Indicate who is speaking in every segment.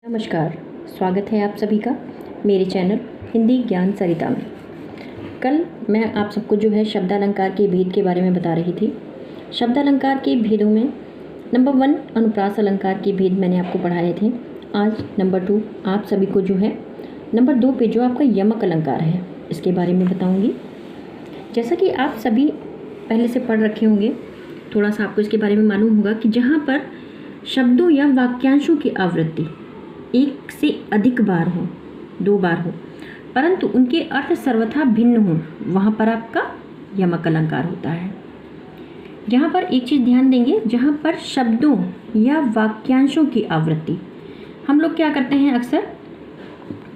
Speaker 1: नमस्कार, स्वागत है आप सभी का मेरे चैनल हिंदी ज्ञान सरिता में। कल मैं आप सबको शब्दालंकार के भेद के बारे में बता रही थी। शब्दालंकार के भेदों में नंबर 1 अनुप्रास अलंकार के भेद मैंने आपको पढ़ाए थे। आज नंबर 2 आप सभी को नंबर 2 पे जो आपका यमक अलंकार है इसके बारे में बताऊँगी। जैसा कि आप सभी पहले से पढ़ रखे होंगे, थोड़ा सा आपको इसके बारे में मालूम होगा कि जहाँ पर शब्दों या वाक्यांशों की आवृत्ति एक से अधिक बार हो, 2 बार हो, परंतु उनके अर्थ सर्वथा भिन्न हो, वहाँ पर आपका यमक अलंकार होता है। यहाँ पर एक चीज़ ध्यान देंगे, जहाँ पर शब्दों या वाक्यांशों की आवृत्ति, हम लोग क्या करते हैं अक्सर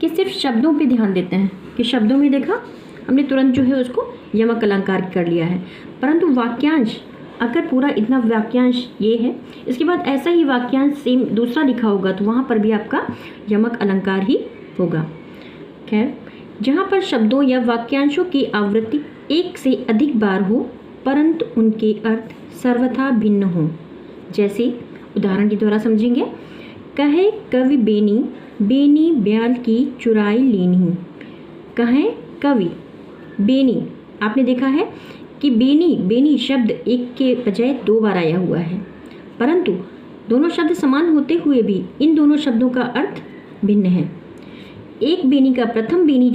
Speaker 1: कि सिर्फ शब्दों पे ध्यान देते हैं कि शब्दों में देखा हमने तुरंत उसको यमक अलंकार कर लिया है, परंतु वाक्यांश अगर पूरा इतना वाक्यांश ये है, इसके बाद ऐसा ही वाक्यांश सेम दूसरा लिखा होगा तो वहाँ पर भी आपका यमक अलंकार ही होगा। खैर, जहाँ पर शब्दों या वाक्यांशों की आवृत्ति एक से अधिक बार हो परंतु उनके अर्थ सर्वथा भिन्न हो, जैसे उदाहरण के द्वारा समझेंगे। कहे कवि बेनी, बेनी ब्याल की चुराई लेनी। कहे कवि बेनी, आपने देखा है कि बेनी बेनी शब्द एक के बजाय 2 बार आया हुआ है, परंतु दोनों शब्द समान होते हुए भी इन दोनों शब्दों का अर्थ भिन्न है। एक बेनी का प्रथम बेनी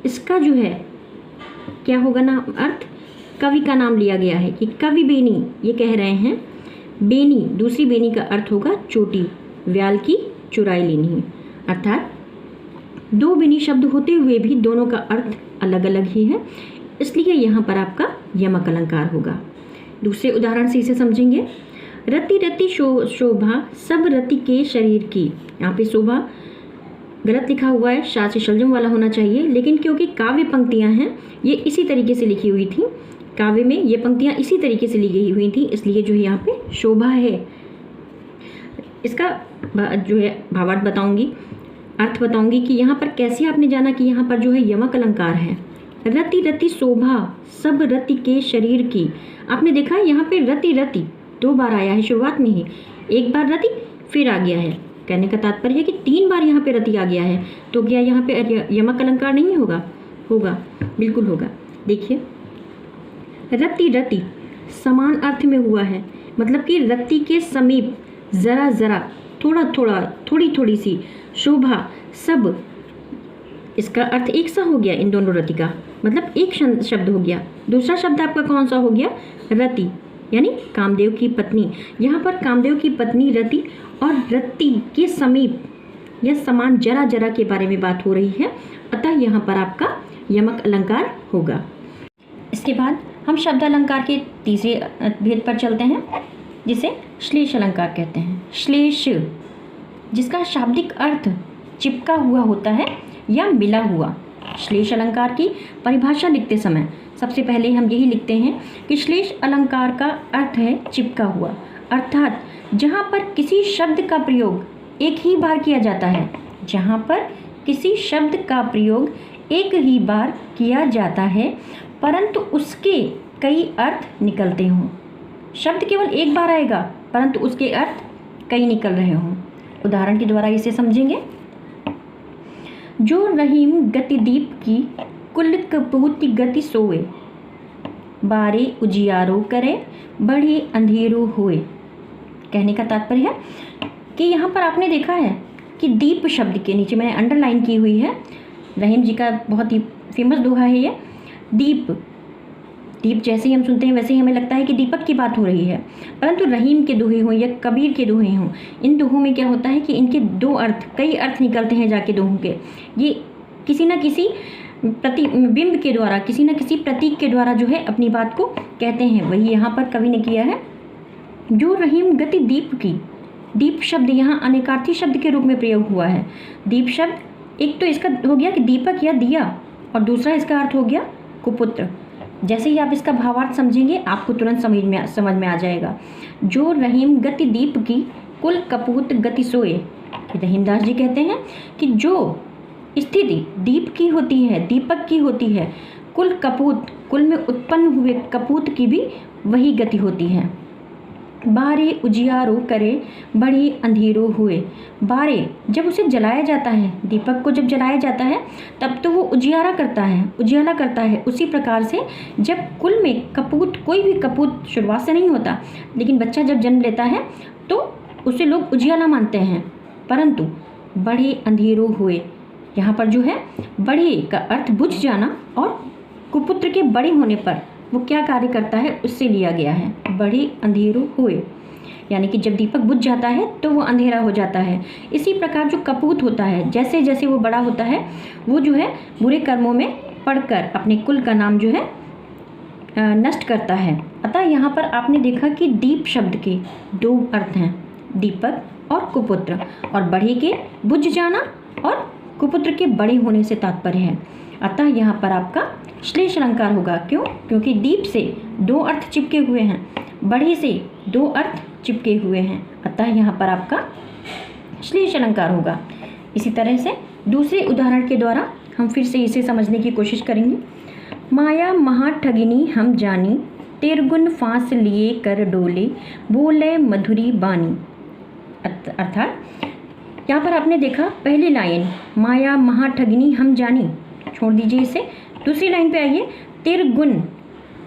Speaker 1: इसका क्या होगा ना अर्थ, कवि का नाम लिया गया है कि कवि बेनी ये कह रहे हैं। बेनी दूसरी बेनी का अर्थ होगा चोटी, व्याल की चुराई लेनी, अर्थात 2 बेनी शब्द होते हुए भी दोनों का अर्थ अलग अलग ही है, इसलिए यहाँ पर आपका यमक अलंकार होगा। दूसरे उदाहरण से इसे समझेंगे। रति रति शोभा सब रति के शरीर की। यहाँ पे शोभा गलत लिखा हुआ है, शाह से शलजम वाला होना चाहिए, लेकिन क्योंकि काव्य पंक्तियाँ हैं ये इसी तरीके से लिखी हुई थी, काव्य में ये पंक्तियाँ इसी तरीके से लिखी हुई थी, इसलिए यहाँ पे शोभा है। इसका भावार्थ बताऊँगी, अर्थ बताऊँगी कि यहाँ पर कैसे आपने जाना कि यहाँ पर यमक अलंकार है। रति रति शोभा सब रति के शरीर की, आपने देखा यहाँ पे रति रति 2 बार आया है शुरुआत में ही, एक बार रति फिर आ गया है। कहने का तात्पर्य है कि 3 बार यहाँ पे रति आ गया है, तो क्या यहाँ पे यमक अलंकार नहीं होगा? होगा, बिल्कुल होगा। देखिए, रति रति समान अर्थ में हुआ है, मतलब कि रति के समीप, जरा जरा, थोड़ा थोड़ा, थोड़ी थोड़ी सी, शोभा सब, इसका अर्थ एक सा हो गया इन दोनों रति का, मतलब एक शब्द हो गया। दूसरा शब्द आपका कौन सा हो गया? रति, यानी कामदेव की पत्नी। यहाँ पर कामदेव की पत्नी रति और रति के समीप या समान जरा जरा के बारे में बात हो रही है, अतः यहाँ पर आपका यमक अलंकार होगा। इसके बाद हम शब्द अलंकार के तीसरे भेद पर चलते हैं, जिसे श्लेष अलंकार कहते हैं। श्लेष, जिसका शाब्दिक अर्थ चिपका हुआ होता है या मिला हुआ। श्लेष अलंकार की परिभाषा लिखते समय सबसे पहले हम यही लिखते हैं कि श्लेष अलंकार का अर्थ है चिपका हुआ, अर्थात जहाँ पर किसी शब्द का प्रयोग एक ही बार किया जाता है, जहाँ पर किसी शब्द का प्रयोग एक ही बार किया जाता है परंतु उसके कई अर्थ निकलते हों। शब्द केवल एक बार आएगा परंतु उसके अर्थ कई निकल रहे हों। उदाहरण के द्वारा इसे समझेंगे। जो रहीम गति दीप की कुल कपूत गति सोए, बारे उजियारो करे बड़े अंधेरो होए। कहने का तात्पर्य है कि यहाँ पर आपने देखा है कि दीप शब्द के नीचे मैंने अंडरलाइन की हुई है, रहीम जी का बहुत ही फेमस दोहा है ये। दीप, दीप जैसे ही हम सुनते हैं वैसे ही हमें लगता है कि दीपक की बात हो रही है, परंतु रहीम के दोहे हों या कबीर के दोहे हों, इन दोहों में क्या होता है कि इनके 2 अर्थ, कई अर्थ निकलते हैं जाके दोहों के। ये किसी न किसी प्रतिबिंब के द्वारा, किसी न किसी प्रतीक के द्वारा अपनी बात को कहते हैं, वही यहाँ पर कवि ने किया है। जो रहीम गति दीप की, दीप शब्द यहाँ अनेकार्थी शब्द के रूप में प्रयोग हुआ है। दीप शब्द एक तो इसका हो गया कि दीपक या दिया, और दूसरा इसका अर्थ हो गया कुपुत्र। जैसे ही आप इसका भावार्थ समझेंगे आपको तुरंत समझ में आ जाएगा। जो रहीम गति दीप की कुल कपूत गति सोए, रहीमदास जी कहते हैं कि जो स्थिति दीप की होती है, दीपक की होती है, कुल कपूत, कुल में उत्पन्न हुए कपूत की भी वही गति होती है। बारे उजियारो करे बड़ी अंधेरो हुए। बारे, जब उसे जलाया जाता है, दीपक को जब जलाया जाता है तब तो वो उजियारा करता है, उजियाला करता है। उसी प्रकार से जब कुल में कपूत, कोई भी कपूत शुरुआत से नहीं होता, लेकिन बच्चा जब जन्म लेता है तो उसे लोग उजियाला मानते हैं। परंतु बड़े अंधेरो हुए, यहाँ पर जो है बड़े का अर्थ बुझ जाना, और कुपुत्र के बड़े होने पर वो क्या कार्य करता है उससे लिया गया है, बड़े अंधेरो हुए, यानी कि जब दीपक बुझ जाता है तो वो अंधेरा हो जाता है। इसी प्रकार जो कपूत होता है, जैसे जैसे वो बड़ा होता है वो जो है बुरे कर्मों में पढ़कर अपने कुल का नाम जो है नष्ट करता है। अतः यहाँ पर आपने देखा कि दीप शब्द के दो अर्थ हैं, दीपक और कुपुत्र, और बड़े के बुझ जाना और कुपुत्र के बड़े होने से तात्पर्य है। अतः यहाँ पर आपका श्लेष अलंकार होगा। क्यों? क्योंकि दीप से दो अर्थ चिपके हुए हैं, बड़े से दो अर्थ चिपके हुए हैं, अतः यहाँ पर आपका श्लेष अलंकार होगा। इसी तरह से दूसरे उदाहरण के द्वारा हम फिर से इसे समझने की कोशिश करेंगे। माया महा ठगिनी हम जानी, तिरगुन फांस लिए कर डोले, बोले मधुरी बानी। अर्थात यहाँ पर आपने देखा पहली लाइन माया महा ठगिनी हम जानी, छोड़ दीजिए इसे। दूसरी लाइन पे आइए, तिरगुन,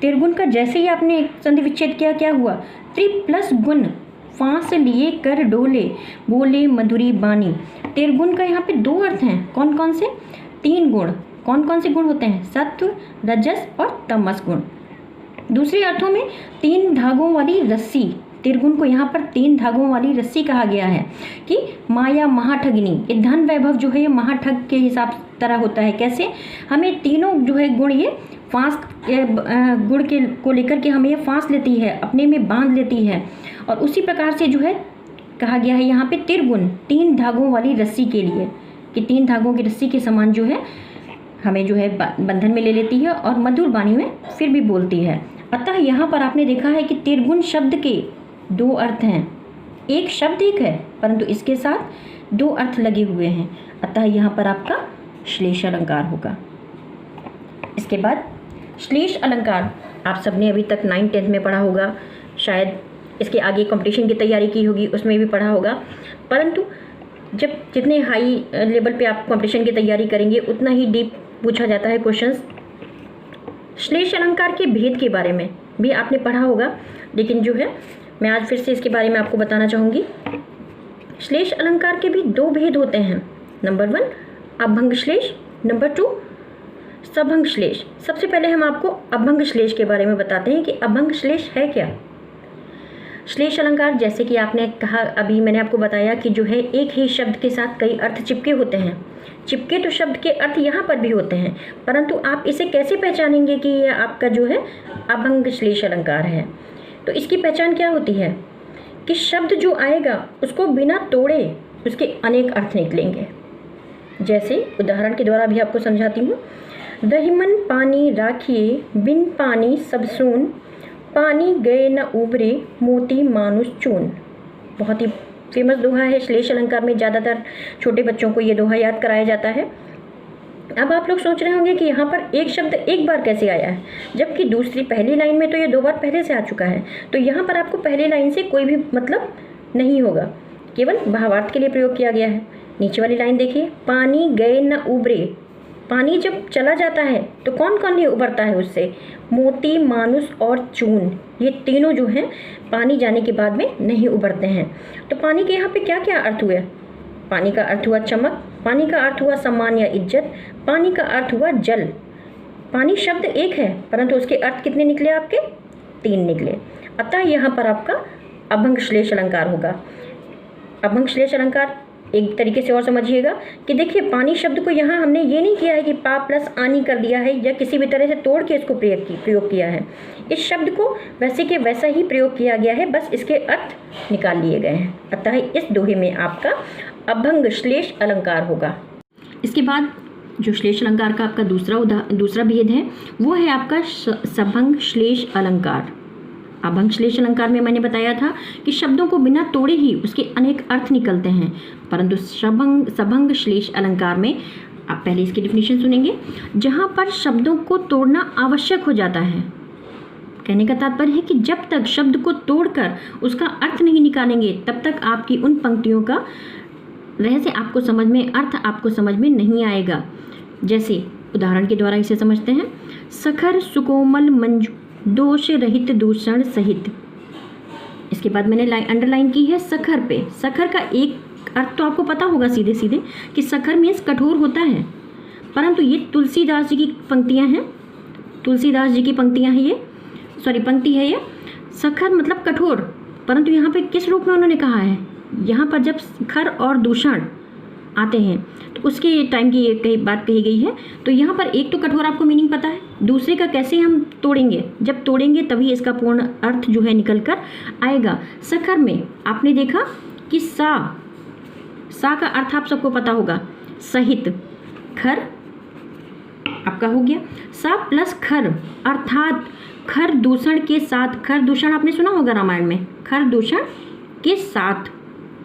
Speaker 1: तिरगुन का जैसे ही आपने संधि विच्छेद किया क्या हुआ, त्रि प्लस गुण, फांस लिए कर डोले, बोले मधुरी बानी। तिरगुन का यहाँ पे दो अर्थ हैं, कौन कौन से? तीन गुण। कौन कौन से गुण होते हैं? सत्व, रजस और तमस गुण। दूसरे अर्थों में तीन धागों वाली रस्सी, तिरगुन को यहाँ पर तीन धागों वाली रस्सी कहा गया है कि माया महाठगिनी, ये धन वैभव जो है ये महाठग के हिसाब तरह होता है। कैसे? हमें तीनों जो है गुण ये फांस गुण के को लेकर के हमें ये फांस लेती है, अपने में बांध लेती है, और उसी प्रकार से जो है कहा गया है यहाँ पे तिरगुन, तीन धागों वाली रस्सी के लिए, कि तीन धागों की रस्सी के समान जो है हमें जो है बंधन में ले लेती है और मधुर वाणी में फिर भी बोलती है। अतः यहाँ पर आपने देखा है कि तिरगुन शब्द के दो अर्थ हैं, एक शब्द एक है परंतु इसके साथ दो अर्थ लगे हुए हैं, अतः यहाँ पर आपका श्लेष अलंकार होगा। इसके बाद श्लेष अलंकार आप सबने अभी तक 9th 10th में पढ़ा होगा, शायद इसके आगे कंपटीशन की तैयारी की होगी उसमें भी पढ़ा होगा, परंतु जब जितने हाई लेवल पे आप कंपटीशन की तैयारी करेंगे उतना ही डीप पूछा जाता है क्वेश्चंस। श्लेष अलंकार के भेद के बारे में भी आपने पढ़ा होगा, लेकिन जो है मैं आज फिर से इसके बारे में आपको बताना चाहूँगी। श्लेष अलंकार के भी दो भेद होते हैं, नंबर 1 अभंग श्लेष, नंबर 2 सभंग श्लेष। सबसे पहले हम आपको अभंग श्लेष के बारे में बताते हैं कि अभंग श्लेष है क्या। श्लेष अलंकार, जैसे कि आपने कहा, अभी मैंने आपको बताया कि जो है एक ही शब्द के साथ कई अर्थ चिपके होते हैं। चिपके तो शब्द के अर्थ यहाँ पर भी होते हैं, परंतु आप इसे कैसे पहचानेंगे कि यह आपका जो है अभंग श्लेष अलंकार है। तो इसकी पहचान क्या होती है कि शब्द जो आएगा उसको बिना तोड़े उसके अनेक अर्थ निकलेंगे। जैसे उदाहरण के द्वारा भी आपको समझाती हूँ। दहिमन पानी राखिए, बिन पानी सब सून, पानी गए न उबरे, मोती मानुष चून। बहुत ही फेमस दोहा है, श्लेष अलंकार में ज़्यादातर छोटे बच्चों को ये दोहा याद कराया जाता है। अब आप लोग सोच रहे होंगे कि यहाँ पर एक शब्द एक बार कैसे आया है, जबकि दूसरी पहली लाइन में तो ये 2 बार पहले से आ चुका है। तो यहाँ पर आपको पहली लाइन से कोई भी मतलब नहीं होगा, केवल भावार्थ के लिए प्रयोग किया गया है। नीचे वाली लाइन देखिए, पानी गए न उबरे। पानी जब चला जाता है तो कौन कौन नहीं उबरता है उससे? मोती, मानुष और चून, ये तीनों जो हैं पानी जाने के बाद में नहीं उबरते हैं। तो पानी के यहाँ पे क्या क्या अर्थ हुए? पानी का अर्थ हुआ चमक, पानी का अर्थ हुआ सम्मान या इज्जत, पानी का अर्थ हुआ जल। पानी शब्द एक है परंतु उसके अर्थ कितने निकले आपके? 3 निकले। अतः यहाँ पर आपका अभंग श्लेष अलंकार होगा। अभंग श्लेष अलंकार एक तरीके से और समझिएगा कि देखिए, पानी शब्द को यहाँ हमने ये नहीं किया है कि पा प्लस आनी कर दिया है या किसी भी तरह से तोड़ के इसको प्रयोग किया है। इस शब्द को वैसे के वैसा ही प्रयोग किया गया है, बस इसके अर्थ निकाल लिए गए हैं। अतः इस दोहे में आपका अभंग श्लेष अलंकार होगा। इसके बाद जो श्लेष अलंकार का आपका दूसरा भेद है वो है आपका सभंग श्लेष अलंकार। अभंग श्लेष अलंकार में मैंने बताया था कि शब्दों को बिना तोड़े ही उसके अनेक अर्थ निकलते हैं, परंतु सभंग श्लेष अलंकार में आप पहले इसकी डेफिनेशन सुनेंगे, जहाँ पर शब्दों को तोड़ना आवश्यक हो जाता है। कहने का तात्पर्य है कि जब तक शब्द को तोड़कर उसका अर्थ नहीं निकालेंगे तब तक आपकी उन पंक्तियों का रहस्य आपको समझ में, अर्थ आपको समझ में नहीं आएगा। जैसे उदाहरण के द्वारा इसे समझते हैं। सखर सुकोमल मंजू दोष रहित दूषण सहित। इसके बाद मैंने अंडरलाइन की है सखर पे। सखर का एक अर्थ तो आपको पता होगा सीधे सीधे कि सखर मीन्स कठोर होता है, परंतु ये तुलसीदास जी की पंक्तियाँ हैं। तुलसीदास जी की पंक्तियाँ हैं ये, पंक्ति है ये। सखर मतलब कठोर, परंतु यहाँ पे किस रूप में उन्होंने कहा है? यहाँ पर जब खर और दूषण आते हैं तो उसके टाइम की ये बात कही गई है। तो यहाँ पर एक तो कठोर आपको मीनिंग पता है, दूसरे का कैसे हम तोड़ेंगे, जब तोड़ेंगे तभी इसका पूर्ण अर्थ जो है निकल कर आएगा। सखर में आपने देखा कि सा का अर्थ आप सबको पता होगा, सहित। खर आपका हो गया, सा प्लस खर अर्थात खर दूषण के साथ। खर दूषण आपने सुना होगा रामायण में, खर दूषण के साथ,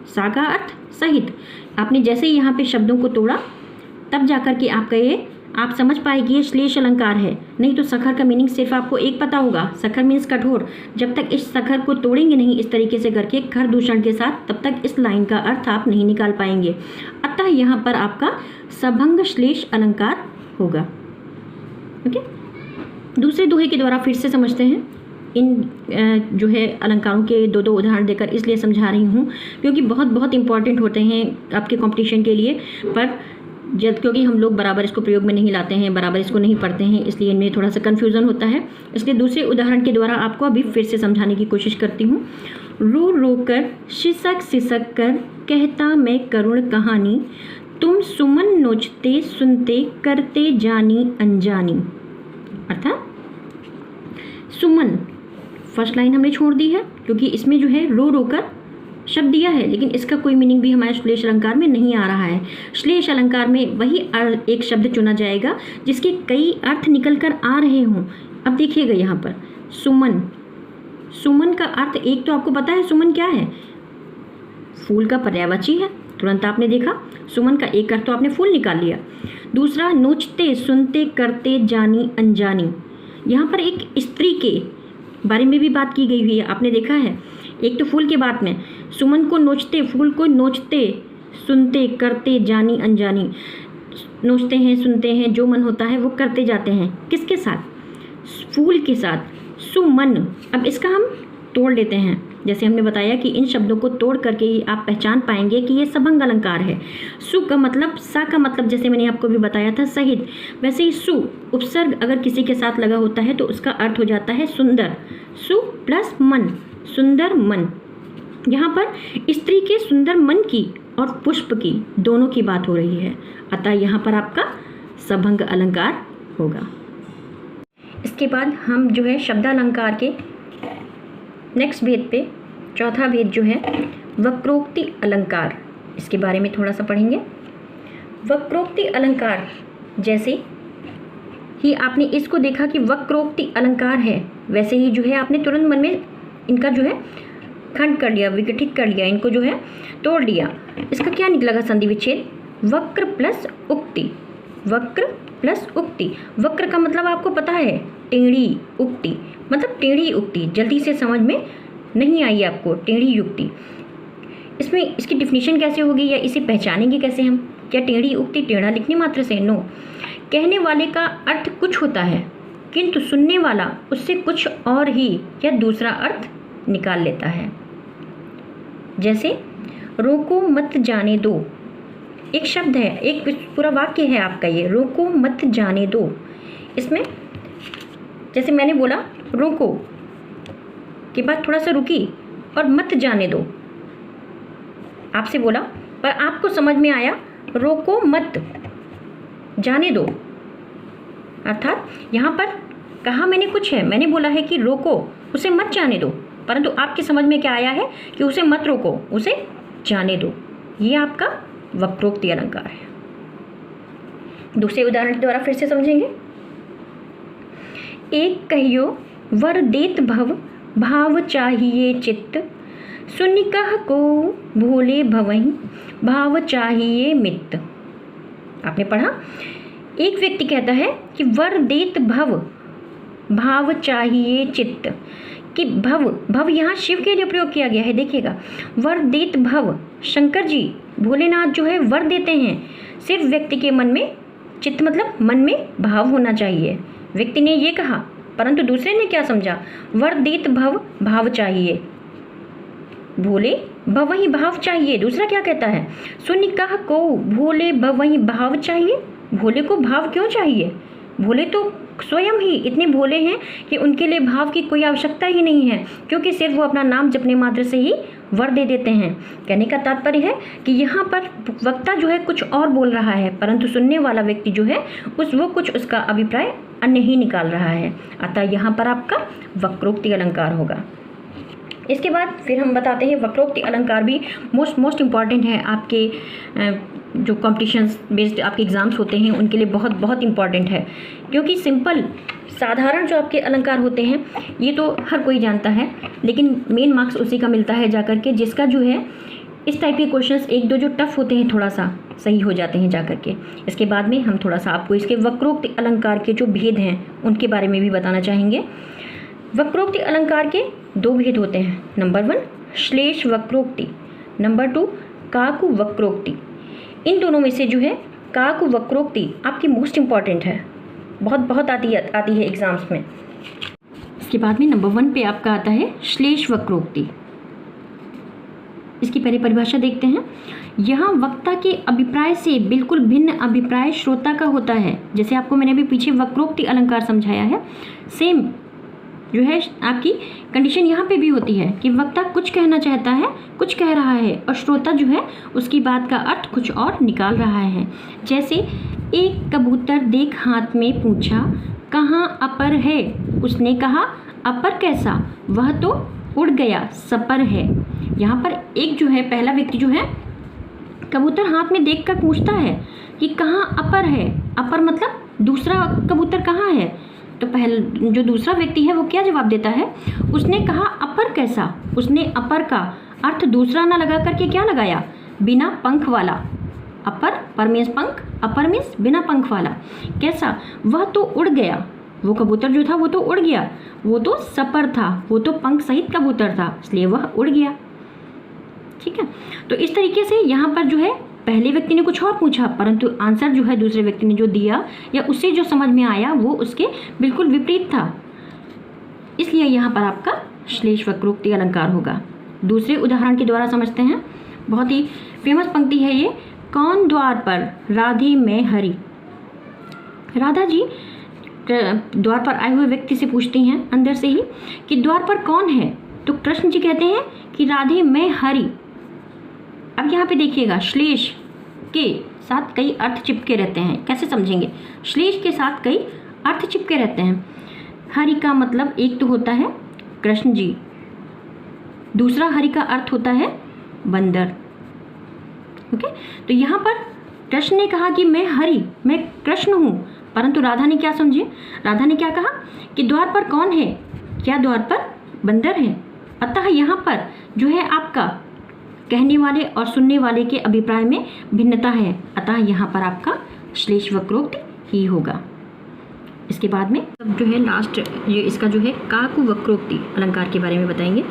Speaker 1: सा का अर्थ सहित। आपने जैसे ही यहाँ पे शब्दों को तोड़ा तब जाकर के आपका ये आप समझ पाए कि ये श्लेष अलंकार है। नहीं तो सखर का मीनिंग सिर्फ आपको एक पता होगा, सखर मीन्स कठोर। जब तक इस सखर को तोड़ेंगे नहीं इस तरीके से करके खर दूषण के साथ, तब तक इस लाइन का अर्थ आप नहीं निकाल पाएंगे। अतः यहाँ पर आपका सभंग श्लेष अलंकार होगा। ओके, दूसरे दोहे के द्वारा फिर से समझते हैं। इन जो है अलंकारों के दो उदाहरण देकर इसलिए समझा रही हूँ क्योंकि बहुत इंपॉर्टेंट होते हैं आपके कंपटीशन के लिए, पर क्योंकि हम लोग बराबर इसको प्रयोग में नहीं लाते हैं, बराबर इसको नहीं पढ़ते हैं, इसलिए इनमें थोड़ा सा कन्फ्यूज़न होता है। इसलिए दूसरे उदाहरण के द्वारा आपको अभी फिर से समझाने की कोशिश करती हूँ। रो रो कर सिसक कर कहता मैं करुण कहानी, तुम सुमन नोचते सुनते करते जानी अनजानी। अर्थात सुमन फर्स्ट लाइन हमने छोड़ दी है क्योंकि इसमें जो है रो रो कर शब्द दिया है, लेकिन इसका कोई मीनिंग भी हमारे श्लेष अलंकार में नहीं आ रहा है। श्लेष अलंकार में वही एक शब्द चुना जाएगा जिसके कई अर्थ निकल कर आ रहे हों। अब देखिएगा यहाँ पर सुमन, सुमन का अर्थ एक तो आपको पता है सुमन क्या है, फूल का पर्यायवाची है, तुरंत आपने देखा। सुमन का एक अर्थ तो आपने फूल निकाल लिया। दूसरा नोचते सुनते करते जानी अनजानी, यहाँ पर एक स्त्री के बारे में भी बात की गई हुई है, आपने देखा है। एक तो फूल के बात में सुमन को नोचते, फूल को नोचते सुनते करते जानी अनजानी। नोचते हैं, सुनते हैं, जो मन होता है वो करते जाते हैं, किसके साथ? फूल के साथ। सुमन, अब इसका हम तोड़ लेते हैं। जैसे हमने बताया कि इन शब्दों को तोड़ करके ही आप पहचान पाएंगे कि ये सभंग अलंकार है। सु का मतलब, सा का मतलब जैसे मैंने आपको भी बताया था सहित, वैसे ही सु उपसर्ग अगर किसी के साथ लगा होता है तो उसका अर्थ हो जाता है सुंदर। सु प्लस मन, सुंदर मन। यहाँ पर स्त्री के सुंदर मन की और पुष्प की दोनों की बात हो रही है, अतः यहाँ पर आपका सभंग अलंकार होगा। इसके बाद हम जो है शब्दालंकार के नेक्स्ट भेद पे चौथा भेद जो है वक्रोक्ति अलंकार, इसके बारे में थोड़ा सा पढ़ेंगे। वक्रोक्ति अलंकार, जैसे ही आपने इसको देखा कि वक्रोक्ति अलंकार है, वैसे ही जो है आपने तुरंत मन में इनका जो है खंड कर लिया, विघटित कर लिया, इनको जो है तोड़ लिया। इसका क्या निकलेगा संधि विच्छेद? वक्र प्लस उक्ति, वक्र प्लस उक्ति। वक्र का मतलब आपको पता है टेढ़ी, उक्ति मतलब टेढ़ी उक्ति। जल्दी से समझ में नहीं आई आपको, टेढ़ी युक्ति। इसमें इसकी डिफिनीशन कैसे होगी या इसे पहचानेंगे कैसे हम? क्या टेढ़ी उक्ति टेढ़ा लिखने मात्र से? नो, कहने वाले का अर्थ कुछ होता है किंतु सुनने वाला उससे कुछ और ही या दूसरा अर्थ निकाल लेता है। जैसे रोको मत जाने दो, एक शब्द है, एक पूरा वाक्य है आपका ये, रोको मत जाने दो। इसमें जैसे मैंने बोला रोको के बाद थोड़ा सा रुकी और मत जाने दो, आपसे बोला पर आपको समझ में आया रोको मत जाने दो। अर्थात यहाँ पर कहा मैंने कुछ है, मैंने बोला है कि रोको, उसे मत जाने दो, परंतु आपकी समझ में क्या आया है कि उसे मत रोको, उसे जाने दो। ये आपका वक्रोक्ति अलंकार है। दूसरे उदाहरण के द्वारा फिर से समझेंगे। एक कहियो वर देत भव, भाव चाहिए चित्त, सुनिकह को भूले भवहीं, भाव चाहिए मित्त। आपने पढ़ा, एक व्यक्ति कहता है कि वर देत भव, भाव चाहिए चित्त, कि भव, भव यहाँ शिव के लिए प्रयोग किया गया है। देखिएगा, वर देत भव, शंकर जी भोलेनाथ जो है वर देते हैं, सिर्फ व्यक्ति के मन में, चित्त मतलब मन में भाव होना चाहिए। व्यक्ति ने ये कहा, परंतु दूसरे ने क्या समझा, वर देत भव, भाव चाहिए, भोले भवहि भाव चाहिए। दूसरा क्या कहता है, सुनि कह को भोले भवहि भाव चाहिए। भोले को भाव क्यों चाहिए, भोले तो स्वयं ही इतने भोले हैं कि उनके लिए भाव की कोई आवश्यकता ही नहीं है, क्योंकि सिर्फ वो अपना नाम जपने मात्र से ही वर दे देते हैं। कहने का तात्पर्य है कि यहाँ पर वक्ता जो है कुछ और बोल रहा है, परंतु सुनने वाला व्यक्ति जो है वो कुछ उसका अभिप्राय अन्य ही निकाल रहा है। अतः यहाँ पर आपका वक्रोक्ति अलंकार होगा। इसके बाद फिर हम बताते हैं, वक्रोक्ति अलंकार भी मोस्ट इम्पॉर्टेंट है आपके जो कॉम्पिटिशन्स बेस्ड आपके एग्ज़ाम्स होते हैं उनके लिए बहुत बहुत इम्पॉर्टेंट है, क्योंकि सिंपल साधारण जो आपके अलंकार होते हैं ये तो हर कोई जानता है, लेकिन मेन मार्क्स उसी का मिलता है जाकर के, जिसका जो है इस टाइप के क्वेश्चंस एक दो जो टफ होते हैं थोड़ा सा सही हो जाते हैं जाकर के। इसके बाद में हम थोड़ा सा आपको इसके वक्रोक्ति अलंकार के जो भेद हैं उनके बारे में भी बताना चाहेंगे। वक्रोक्ति अलंकार के दो भेद होते हैं, नंबर 1 श्लेष वक्रोक्ति, नंबर 2 काकु वक्रोक्ति। इन दोनों में से जो है काकु वक्रोक्ति आपकी मोस्ट इम्पॉर्टेंट है, बहुत आती है एग्जाम्स में। इसके बाद में नंबर 1 पे आपका आता है श्लेष वक्रोक्ति। इसकी पहले परिभाषा देखते हैं। यहाँ वक्ता के अभिप्राय से बिल्कुल भिन्न अभिप्राय श्रोता का होता है। जैसे आपको मैंने अभी पीछे वक्रोक्ति अलंकार समझाया है, सेम जो है आपकी कंडीशन यहाँ पे भी होती है कि वक्ता कुछ कहना चाहता है, कुछ कह रहा है, और श्रोता जो है उसकी बात का अर्थ कुछ और निकाल रहा है। जैसे एक कबूतर देख हाथ में पूछा, कहाँ अपर है, उसने कहा अपर कैसा, वह तो उड़ गया सपर है। यहाँ पर एक जो है पहला व्यक्ति जो है कबूतर हाथ में देख कर पूछता है कि कहाँ अपर है, अपर मतलब दूसरा कबूतर कहाँ है, तो जो दूसरा व्यक्ति है वो क्या जवाब देता है, उसने कहा अपर कैसा। उसने अपर का अर्थ दूसरा ना लगा करके क्या लगाया, बिना पंख वाला। अपर पर मीन्स पंख, अपर मीन्स बिना पंख वाला। कैसा, वह तो उड़ गया, वो कबूतर जो था वो तो उड़ गया, वो तो सपर था, वो तो पंख सहित कबूतर था, इसलिए वह उड़ गया। ठीक है, तो इस तरीके से यहाँ पर जो है पहले व्यक्ति ने कुछ और पूछा, परंतु आंसर जो है दूसरे व्यक्ति ने जो दिया या उससे जो समझ में आया वो उसके बिल्कुल विपरीत था, इसलिए यहाँ पर आपका श्लेष वक्रोक्ति अलंकार होगा। दूसरे उदाहरण के द्वारा समझते हैं, बहुत ही फेमस पंक्ति है ये, कौन द्वार पर राधे मैं हरि। राधा जी द्वार पर आए हुए व्यक्ति से पूछती हैं अंदर से ही कि द्वार पर कौन है, तो कृष्ण जी कहते हैं कि राधे मैं हरि। अब यहाँ पे देखिएगा, श्लेष के साथ कई अर्थ चिपके रहते हैं, कैसे समझेंगे, श्लेष के साथ कई अर्थ चिपके रहते हैं। हरि का मतलब एक तो होता है कृष्ण जी, दूसरा हरि का अर्थ होता है बंदर। ओके, तो यहाँ पर कृष्ण ने कहा कि मैं हरि, मैं कृष्ण हूँ, परंतु राधा ने क्या समझे, राधा ने क्या कहा कि द्वार पर कौन है, क्या द्वार पर बंदर है। अतः यहाँ पर जो है आपका कहने वाले और सुनने वाले के अभिप्राय में भिन्नता है, अतः यहाँ पर आपका श्लेष वक्रोक्ति ही होगा। इसके बाद में अब जो है लास्ट ये इसका जो है काकु वक्रोक्ति अलंकार के बारे में बताएंगे।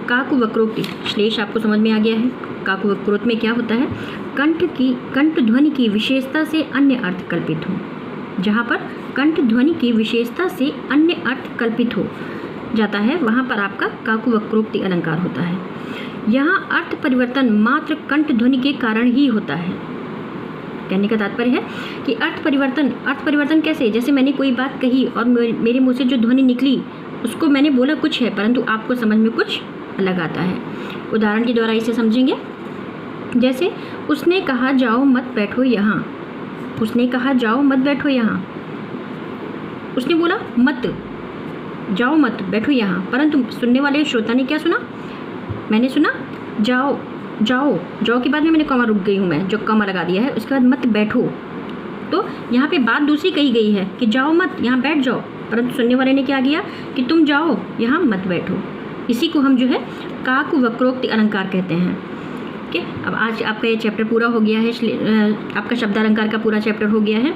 Speaker 1: काकु वक्रोक्ति श्लेष आपको समझ में आ गया है। काकु वक्रोक्ति में क्या होता है, कंठ ध्वनि की विशेषता से अन्य अर्थ कल्पित हो। जहाँ पर कंठ ध्वनि की विशेषता से अन्य अर्थ कल्पित हो जाता है वहाँ पर आपका काकु वक्रोक्ति अलंकार होता है। यहाँ अर्थ परिवर्तन मात्र कंठ ध्वनि के कारण ही होता है। कहने का तात्पर्य है कि अर्थ परिवर्तन कैसे, जैसे मैंने कोई बात कही और मेरे मुंह से जो ध्वनि निकली उसको मैंने बोला कुछ है, परंतु आपको समझ में कुछ अलग आता है। उदाहरण के द्वारा इसे समझेंगे। जैसे उसने कहा जाओ मत बैठो यहाँ, उसने कहा जाओ मत बैठो यहाँ, उसने बोला मत जाओ मत बैठो यहाँ, परंतु सुनने वाले श्रोता ने क्या सुना, मैंने सुना जाओ जाओ, जाओ के बाद में मैंने कॉमा रुक गई हूँ, मैं जो कॉमा लगा दिया है, उसके बाद मत बैठो। तो यहाँ पे बात दूसरी कही गई है कि जाओ मत यहाँ बैठ जाओ, परंतु सुनने वाले ने क्या किया कि तुम जाओ यहाँ मत बैठो। इसी को हम जो है काकु वक्रोक्ति अलंकार कहते हैं। ओके, अब आज आपका ये चैप्टर पूरा हो गया है, आपका शब्दालंकार का पूरा चैप्टर हो गया है।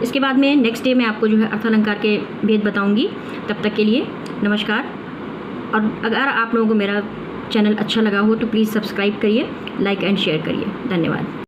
Speaker 1: इसके बाद में नेक्स्ट डे मैं आपको जो है अर्थालंकार के भेद बताऊँगी। तब तक के लिए नमस्कार। और अगर आप लोगों को मेरा चैनल अच्छा लगा हो तो प्लीज़ सब्सक्राइब करिए, लाइक एंड शेयर करिए। धन्यवाद।